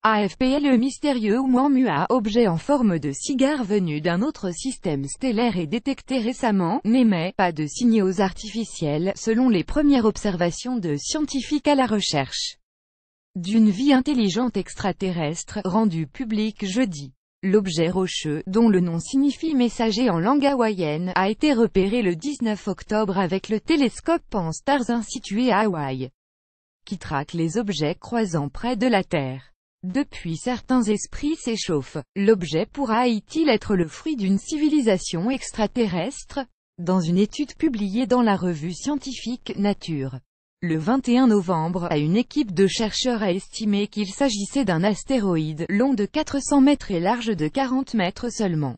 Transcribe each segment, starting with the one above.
AFP. Le mystérieux Oumuamua, objet en forme de cigare venu d'un autre système stellaire et détecté récemment, n'émet pas de signaux artificiels, selon les premières observations de scientifiques à la recherche d'une vie intelligente extraterrestre, rendues publiques jeudi. L'objet rocheux, dont le nom signifie messager en langue hawaïenne, a été repéré le 19 octobre avec le télescope Pan-STARRS situé à Hawaï, qui traque les objets croisant près de la Terre. Depuis, certains esprits s'échauffent. L'objet pourra-t-il être le fruit d'une civilisation extraterrestre? Dans une étude publiée dans la revue scientifique Nature, le 21 novembre, une équipe de chercheurs a estimé qu'il s'agissait d'un astéroïde, long de 400 mètres et large de 40 mètres seulement.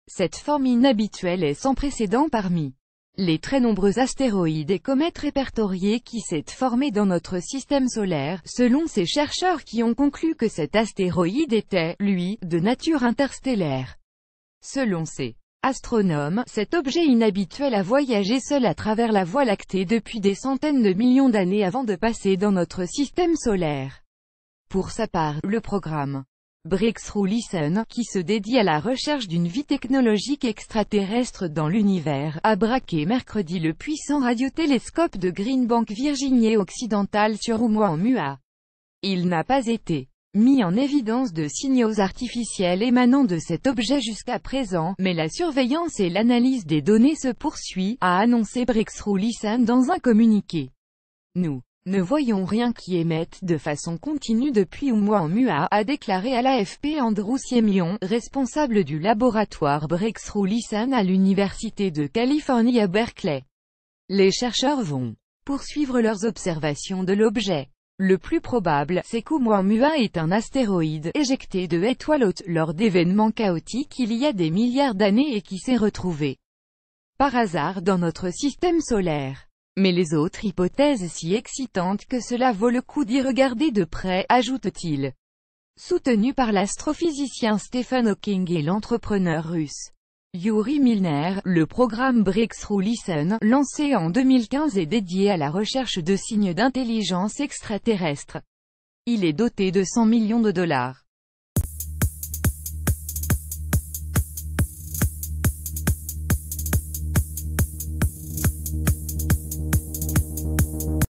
Cette forme inhabituelle est sans précédent parmi les très nombreux astéroïdes et comètes répertoriés qui s'est formé dans notre système solaire, selon ces chercheurs qui ont conclu que cet astéroïde était, lui, de nature interstellaire. Selon ces astronomes, cet objet inhabituel a voyagé seul à travers la Voie lactée depuis des centaines de millions d'années avant de passer dans notre système solaire. Pour sa part, le programme Breakthrough Listen, qui se dédie à la recherche d'une vie technologique extraterrestre dans l'univers, a braqué mercredi le puissant radiotélescope de Green Bank Virginie occidentale sur Oumuamua. Il n'a pas été mis en évidence de signaux artificiels émanant de cet objet jusqu'à présent, mais la surveillance et l'analyse des données se poursuit, a annoncé Breakthrough Listen dans un communiqué. Nous ne voyons rien qui émette de façon continue depuis Oumuamua, a déclaré à l'AFP Andrew Siemion, responsable du laboratoire Breakthrough Listen à l'Université de Californie à Berkeley. Les chercheurs vont poursuivre leurs observations de l'objet. Le plus probable, c'est qu'Oumuamua est un astéroïde éjecté de étoiles hautes lors d'événements chaotiques il y a des milliards d'années et qui s'est retrouvé par hasard dans notre système solaire. Mais les autres hypothèses si excitantes que cela vaut le coup d'y regarder de près, ajoute-t-il. Soutenu par l'astrophysicien Stephen Hawking et l'entrepreneur russe Yuri Milner, le programme Breakthrough Listen, lancé en 2015 est dédié à la recherche de signes d'intelligence extraterrestre. Il est doté de $100 millions.